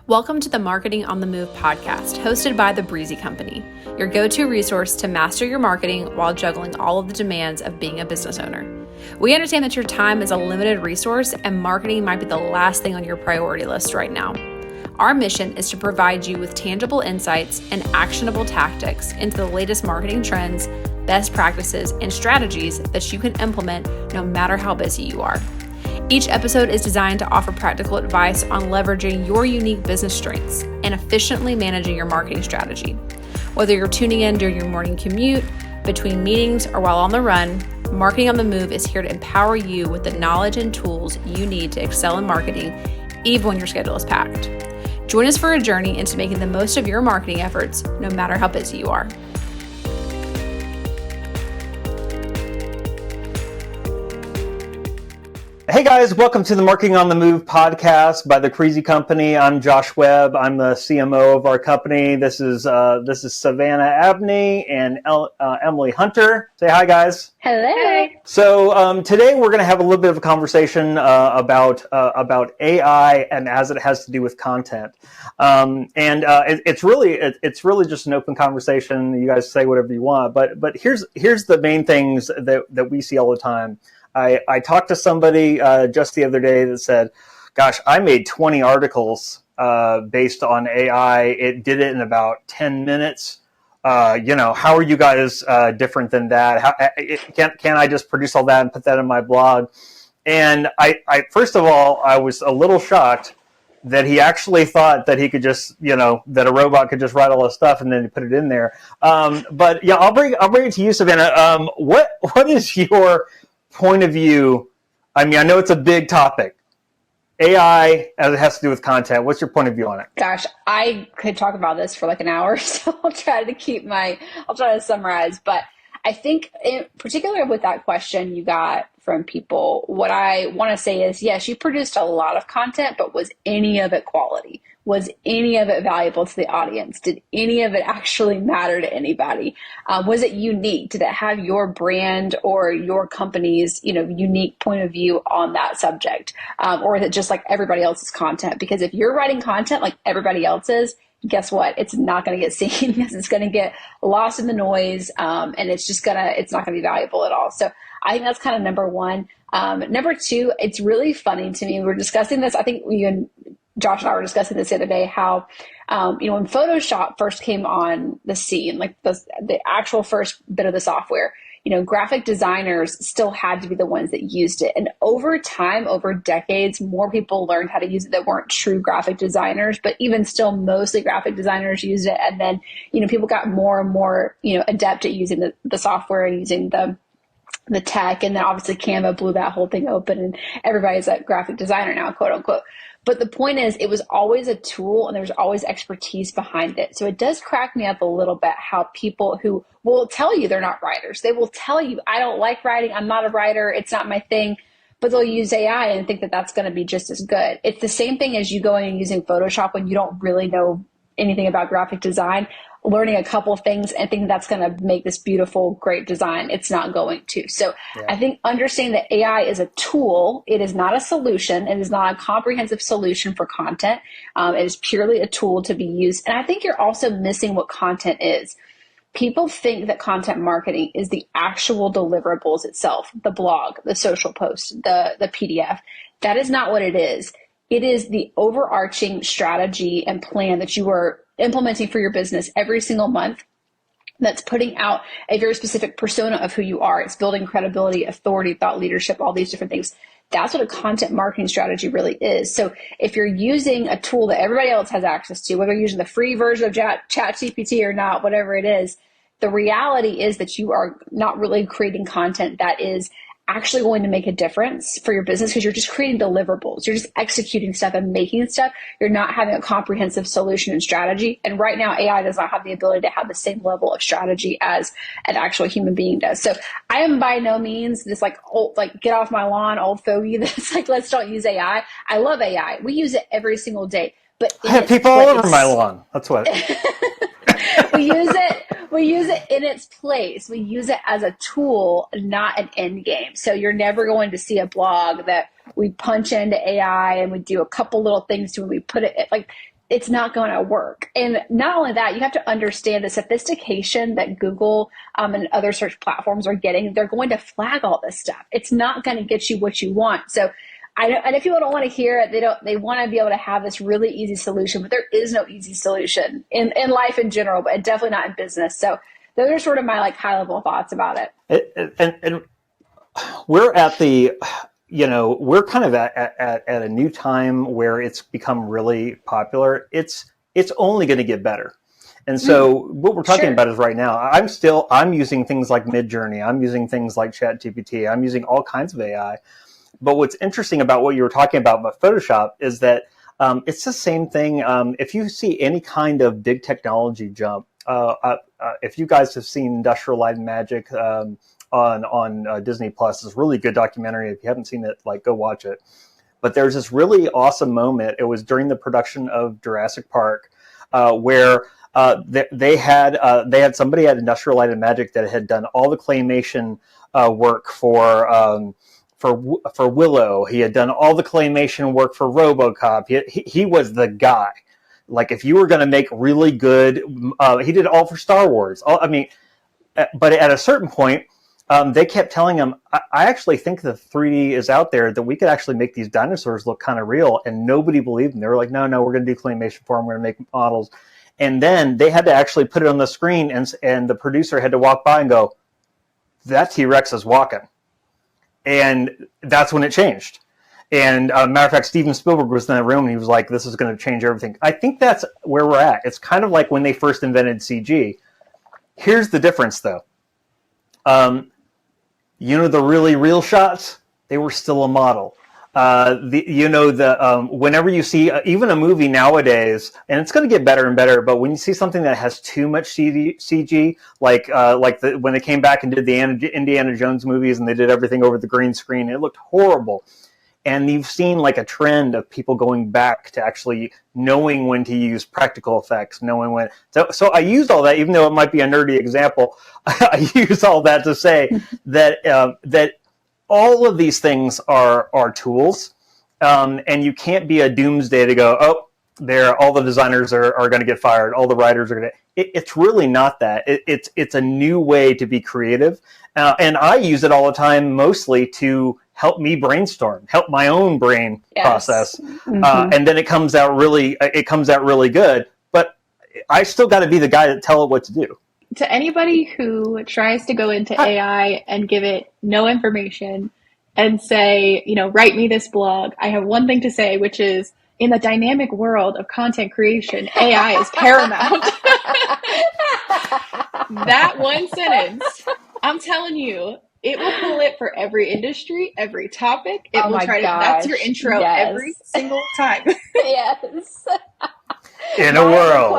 Welcome to the Marketing on the Move podcast, hosted by the Breezy Company, your go-to resource to master your marketing while juggling all of the demands of being a business owner. We understand that your time is a limited resource and marketing might be the last thing on your priority list right now. Our mission is to provide you with tangible insights and actionable tactics into the latest marketing trends, best practices, and strategies that you can implement no matter how busy you are. Each episode is designed to offer practical advice on leveraging your unique business strengths and efficiently managing your marketing strategy. Whether you're tuning in during your morning commute, between meetings, or while on the run, Marketing on the Move is here to empower you with the knowledge and tools you need to excel in marketing, even when your schedule is packed. Join us for a journey into making the most of your marketing efforts, no matter how busy you are. Hey guys, welcome to the Marketing on the Move podcast by the Breezy Company. I'm Josh Webb. I'm the CMO of our company. This is Savannah Abney and Emily Hunter. Say hi, guys. Hello. So today we're going to have a little bit of a conversation about AI and as it has to do with content. It's really just an open conversation. You guys say whatever you want, but here's the main things that we see all the time. I talked to somebody just the other day that said, gosh, I made 20 articles based on AI. It did it in about 10 minutes. How are you guys different than that? Can't I just produce all that and put that in my blog? And I first of all, I was a little shocked that he actually thought that he could just, that a robot could just write all this stuff and then put it in there. But yeah, I'll bring it to you, Savannah. What is your point of view? I mean, I know it's a big topic. AI as it has to do with content. What's your point of view on it? Gosh, I could talk about this for like an hour, so I'll try to summarize. But I think in particular with that question you got from people, what I want to say is, yes, you produced a lot of content, but was any of it quality? Was any of it valuable to the audience? Did any of it actually matter to anybody? Was it unique? Did it have your brand or your company's, unique point of view on that subject? Or is it just like everybody else's content? Because if you're writing content like everybody else's, guess what? It's not going to get seen because it's going to get lost in the noise. And it's not going to be valuable at all. So I think that's kind of number one. Number two, it's really funny to me. We're discussing this. I think Josh and I were discussing this the other day, how, when Photoshop first came on the scene, like the actual first bit of the software, graphic designers still had to be the ones that used it. And over time, over decades, more people learned how to use it that weren't true graphic designers, but even still mostly graphic designers used it. And then, people got more and more, adept at using the software and using the tech. And then obviously Canva blew that whole thing open and everybody's a graphic designer now, quote unquote. But the point is, it was always a tool and there's always expertise behind it. So it does crack me up a little bit how people who will tell you they're not writers, they will tell you, I don't like writing, I'm not a writer, it's not my thing, but they'll use AI and think that that's going to be just as good. It's the same thing as you going and using Photoshop when you don't really know anything about graphic design, learning a couple of things and thinking that's going to make this beautiful, great design. It's not going to. So yeah. I think understanding that AI is a tool. It is not a solution. It is not a comprehensive solution for content. It is purely a tool to be used. And I think you're also missing what content is. People think that content marketing is the actual deliverables itself, the blog, the social post, the PDF. That is not what it is. It is the overarching strategy and plan that you are implementing for your business every single month that's putting out a very specific persona of who you are. It's building credibility, authority, thought leadership, all these different things. That's what a content marketing strategy really is. So if you're using a tool that everybody else has access to, whether you're using the free version of ChatGPT or not, whatever it is, the reality is that you are not really creating content that is actually going to make a difference for your business because you're just creating deliverables. You're just executing stuff and making stuff. You're not having a comprehensive solution and strategy. And right now, AI does not have the ability to have the same level of strategy as an actual human being does. So I am by no means this old, get off my lawn, old fogey that's like, let's don't use AI. I love AI. We use it every single day. But I have people all over my lawn. That's what. We use it in its place. We use it as a tool, not an end game. So you're never going to see a blog that we punch into AI and we do a couple little things to it. We put it like it's not going to work. And not only that, you have to understand the sophistication that Google and other search platforms are getting. They're going to flag all this stuff. It's not going to get you what you want. So and if people don't want to hear it, they want to be able to have this really easy solution, but there is no easy solution in life in general, but definitely not in business. So those are sort of my like high level thoughts about it. And we're at the, we're kind of at a new time where it's become really popular. It's only going to get better. And so what we're talking about is right now, I'm using things like Midjourney. I'm using things like ChatGPT. I'm using all kinds of AI. But what's interesting about what you were talking about Photoshop is that it's the same thing. If you see any kind of big technology jump, if you guys have seen Industrial Light and Magic on Disney Plus, it's a really good documentary. If you haven't seen it, like, go watch it. But there's this really awesome moment. It was during the production of Jurassic Park, where they had somebody at Industrial Light and Magic that had done all the claymation work for Willow. He had done all the claymation work for RoboCop. He was the guy. Like, if you were going to make really good, he did all for Star Wars. But at a certain point, they kept telling him, I actually think the 3D is out there, that we could actually make these dinosaurs look kind of real. And nobody believed them. They were like, no, we're going to do claymation for them. We're going to make models. And then they had to actually put it on the screen, and the producer had to walk by and go, that T-Rex is walking. And that's when it changed. And matter of fact, Steven Spielberg was in that room, and he was like, this is going to change everything. I think that's where we're at. It's kind of like when they first invented CG. Here's the difference, though. The really real shots, they were still a model. Whenever you see even a movie nowadays, and it's going to get better and better, but when you see something that has too much CG, when they came back and did the Indiana Jones movies and they did everything over the green screen, it looked horrible. And you've seen like a trend of people going back to actually knowing when to use practical effects, knowing when. So I used all that, even though it might be a nerdy example. I use all that to say that all of these things are tools, and you can't be a doomsday to go, all the designers are going to get fired, all the writers are going to. It's really not that. It's a new way to be creative, and I use it all the time, mostly to help me brainstorm, help my own brain process, and then it comes out really good. But I still got to be the guy that tell it what to do. To anybody who tries to go into AI and give it no information and say, write me this blog, I have one thing to say, which is, in the dynamic world of content creation, AI is paramount. That one sentence, I'm telling you, it will pull it for every industry, every topic. It will try to, that's your intro every single time. Yes. In a world.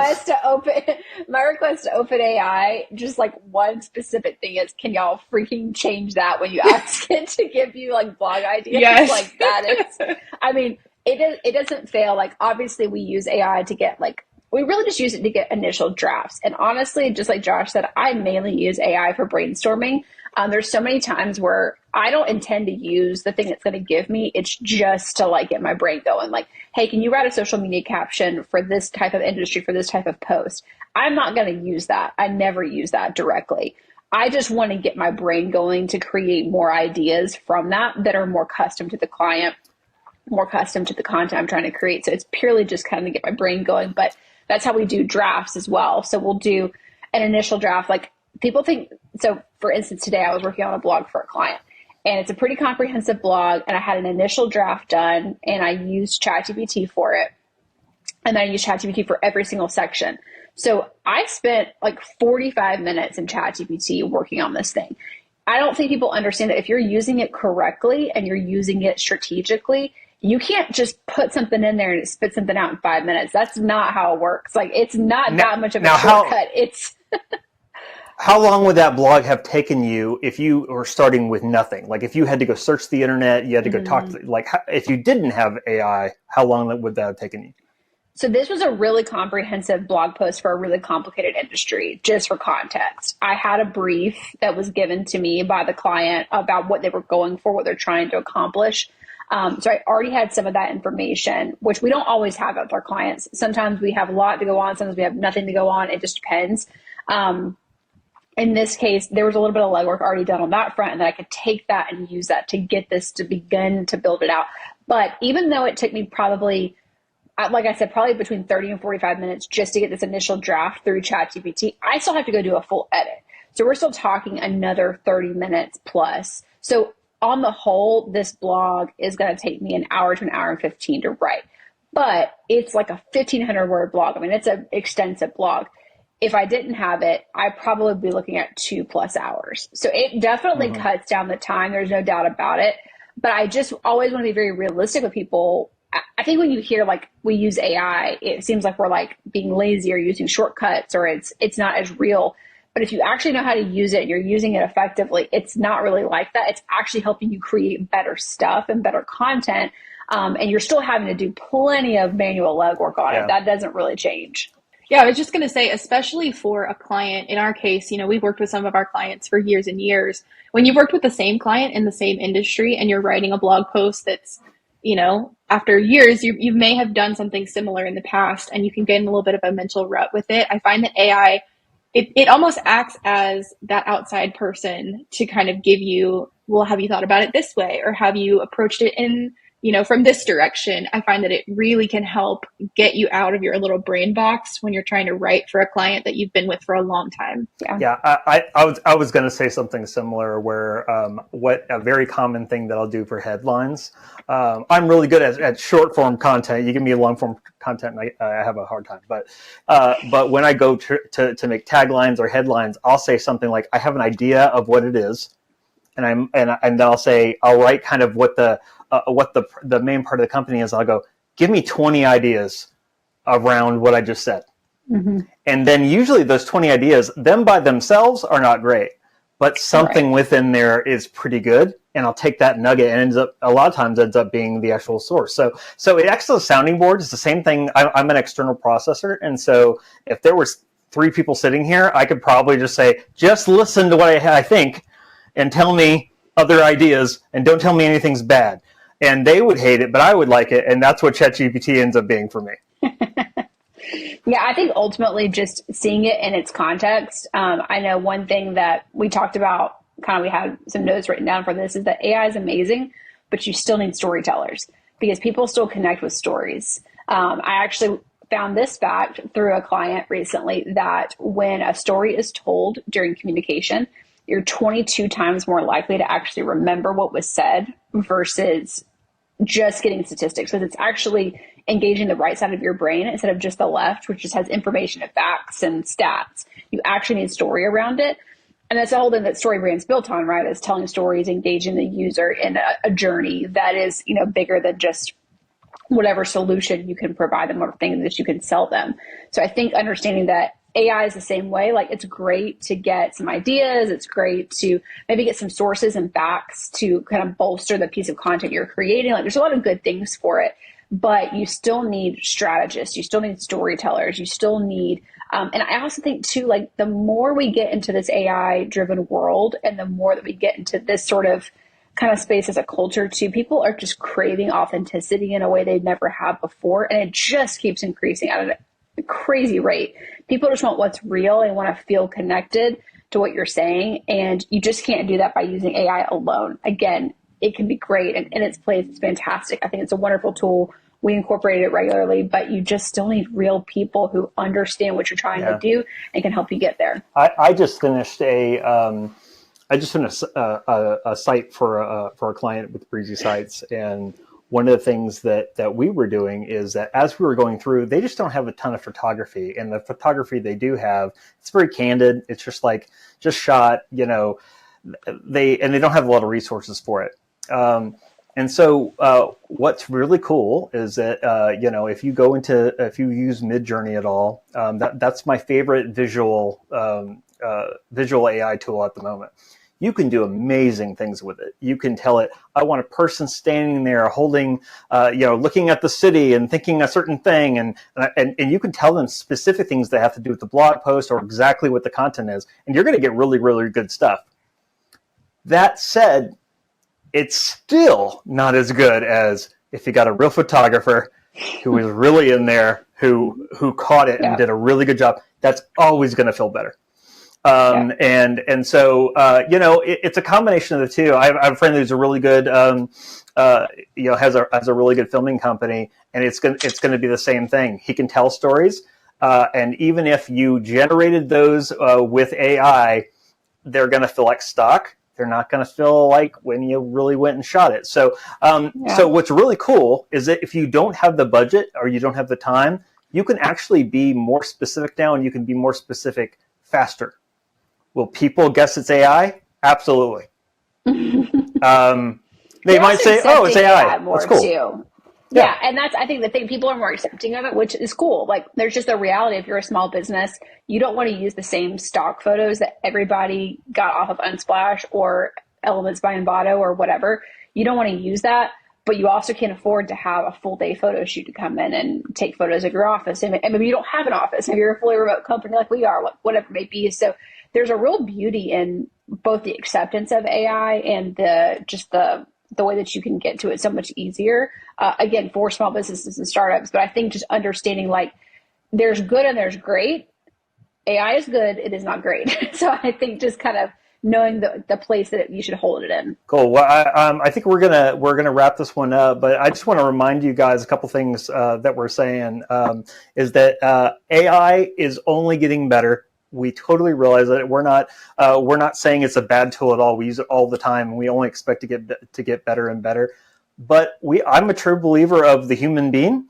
My request to OpenAI, just like one specific thing is, can y'all freaking change that when you ask it to give you like blog ideas? Yes. Like that is, it doesn't fail. Like, obviously we use AI to get we really just use it to get initial drafts. And honestly, just like Josh said, I mainly use AI for brainstorming. There's so many times where I don't intend to use the thing that's going to give me. It's just to like get my brain going. Like, hey, can you write a social media caption for this type of industry, for this type of post? I'm not going to use that. I never use that directly. I just want to get my brain going to create more ideas from that are more custom to the client, more custom to the content I'm trying to create. So it's purely just kind of get my brain going. But that's how we do drafts as well. So we'll do an initial draft. Like, people think, so for instance, today I was working on a blog for a client, and it's a pretty comprehensive blog, and I had an initial draft done, and I used ChatGPT for it. And then I used ChatGPT for every single section. So I spent like 45 minutes in ChatGPT working on this thing. I don't think people understand that if you're using it correctly and you're using it strategically, you can't just put something in there and it spits something out in 5 minutes. That's not how it works. Like, it's not that much of a shortcut. How long would that blog have taken you if you were starting with nothing? Like, if you had to go search the internet, you had to go talk to, if you didn't have AI, how long would that have taken you? So this was a really comprehensive blog post for a really complicated industry. Just for context, I had a brief that was given to me by the client about what they were going for, what they're trying to accomplish. So I already had some of that information, which we don't always have with our clients. Sometimes we have a lot to go on. Sometimes we have nothing to go on. It just depends. In this case, there was a little bit of legwork already done on that front, and then I could take that and use that to get this to begin to build it out. But even though it took me probably, like I said, probably between 30 and 45 minutes just to get this initial draft through ChatGPT, I still have to go do a full edit. So we're still talking another 30 minutes plus. So on the whole, this blog is going to take me an hour to an hour and 15 to write. But it's like a 1,500 word blog. I mean, it's an extensive blog. If I didn't have it, I'd probably be looking at 2+ hours. So it definitely cuts down the time. There's no doubt about it. But I just always want to be very realistic with people. I think when you hear like we use AI, it seems like we're like being lazy or using shortcuts, or it's not as real. But if you actually know how to use it and you're using it effectively, it's not really like that. It's actually helping you create better stuff and better content. And you're still having to do plenty of manual legwork on it. That doesn't really change. Yeah, I was just going to say, especially for a client, in our case, we've worked with some of our clients for years and years. When you've worked with the same client in the same industry and you're writing a blog post that's, after years, you may have done something similar in the past and you can get in a little bit of a mental rut with it. I find that AI, it almost acts as that outside person to kind of give you, well, have you thought about it this way? Or have you approached it in from this direction? I find that it really can help get you out of your little brain box when you're trying to write for a client that you've been with for a long time. Yeah, I was going to say something similar where what a very common thing that I'll do for headlines. I'm really good at short form content. You give me long form content, and I have a hard time. But when I go to make taglines or headlines, I'll say something like, I have an idea of what it is, and then I'll write kind of what the main part of the company is. I'll go, give me 20 ideas around what I just said. Mm-hmm. And then usually those 20 ideas, them by themselves are not great, but something within there is pretty good. And I'll take that nugget and a lot of times ends up being the actual source. So it acts as a sounding board. It's the same thing. I'm an external processor. And so if there was 3 people sitting here, I could probably just say, just listen to what I think and tell me other ideas and don't tell me anything's bad. And they would hate it, but I would like it. And that's what ChatGPT ends up being for me. Yeah, I think ultimately just seeing it in its context. I know one thing that we talked about, we had some notes written down for this, is that AI is amazing, but you still need storytellers because people still connect with stories. I actually found this fact through a client recently that when a story is told during communication, you're 22 times more likely to actually remember what was said versus just getting statistics, because it's actually engaging the right side of your brain instead of just the left, which just has information and facts and stats. You actually need story around it. And that's the whole thing that StoryBrand's built on, right? Is telling stories, engaging the user in a journey that is, bigger than just whatever solution you can provide them or thing that you can sell them. So I think understanding that AI is the same way. Like, it's great to get some ideas. It's great to maybe get some sources and facts to kind of bolster the piece of content you're creating. Like, there's a lot of good things for it, but you still need strategists. You still need storytellers. You still need, and I also think too, like, the more we get into this AI driven world and the more that we get into this sort of kind of space as a culture too, people are just craving authenticity in a way they never have before. And it just keeps increasing at a crazy rate. People just want what's real and want to feel connected to what you're saying. And you just can't do that by using AI alone. Again, it can be great, and in its place, it's fantastic. I think it's a wonderful tool. We incorporate it regularly, but you just still need real people who understand what you're trying to do and can help you get there. I just finished a site for a client with Breezy Sites, and one of the things that we were doing is that as we were going through, they just don't have a ton of photography, and the photography they do have, it's very candid. It's just shot, they don't have a lot of resources for it. And so what's really cool is that, if you use Midjourney at all, that's my favorite visual AI tool at the moment. You can do amazing things with it. You can tell it, I want a person standing there holding, looking at the city and thinking a certain thing. And you can tell them specific things that have to do with the blog post or exactly what the content is. And you're going to get really, really good stuff. That said, it's still not as good as if you got a real photographer who was really in there, who caught it and did a really good job. That's always going to feel better. And so it's a combination of the two. I have a friend who's a really good has a really good filming company, and it's going to be the same thing. He can tell stories, and even if you generated those with AI, they're going to feel like stock. They're not going to feel like when you really went and shot it. So so what's really cool is that if you don't have the budget or you don't have the time, you can actually be more specific now, and you can be more specific faster. Will people guess it's AI? Absolutely. They might say, "Oh, it's AI." That's cool. Too. Yeah, and that's, I think, the thing. People are more accepting of it, which is cool. Like, there's just a reality. If you're a small business, you don't want to use the same stock photos that everybody got off of Unsplash or Elements by Envato or whatever. You don't want to use that, but you also can't afford to have a full day photo shoot to come in and take photos of your office. And maybe you don't have an office. Maybe you're a fully remote company like we are, whatever it may be. So there's a real beauty in both the acceptance of AI and the way that you can get to it so much easier, again, for small businesses and startups. But I think just understanding, like, there's good and there's great. AI is good. It is not great. So I think just kind of knowing the place that you should hold it in. Cool. Well, I think we're gonna wrap this one up, but I just want to remind you guys a couple things that we're saying is that AI is only getting better. We totally realize that we're not saying it's a bad tool at all. We use it all the time, and we only expect to get better and better. But I'm a true believer of the human being,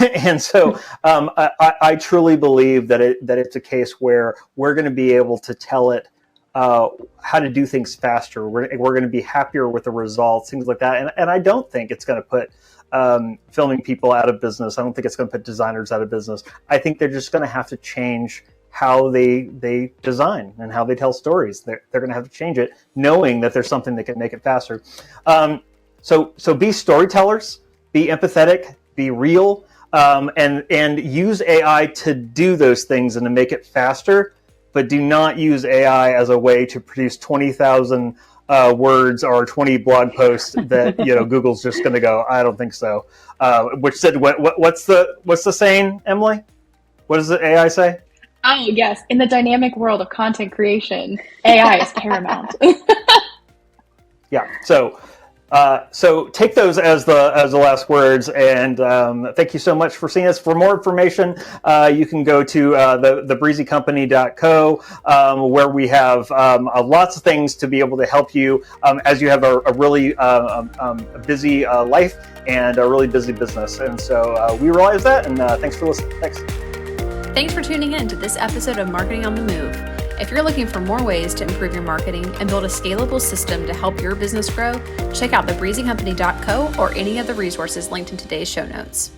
and so I truly believe that it's a case where we're going to be able to tell it how to do things faster. We're going to be happier with the results, things like that. And I don't think it's going to put filming people out of business. I don't think it's going to put designers out of business. I think they're just going to have to change how they design and how they tell stories. They're going to have to change it, knowing that there's something that can make it faster. So be storytellers, be empathetic, be real, and use AI to do those things and to make it faster. But do not use AI as a way to produce 20,000 words or 20 blog posts that Google's just going to go, I don't think so. Which said, what's the saying, Emily? What does the AI say? Oh, yes. In the dynamic world of content creation, AI is paramount. Yeah. So take those as the last words, and thank you so much for seeing us. For more information, you can go to the breezycompany.co, where we have lots of things to be able to help you as you have a really busy life and a really busy business. And so we realize that, and thanks for listening. Thanks for tuning in to this episode of Marketing on the Move. If you're looking for more ways to improve your marketing and build a scalable system to help your business grow, check out thebreezycompany.co or any of the resources linked in today's show notes.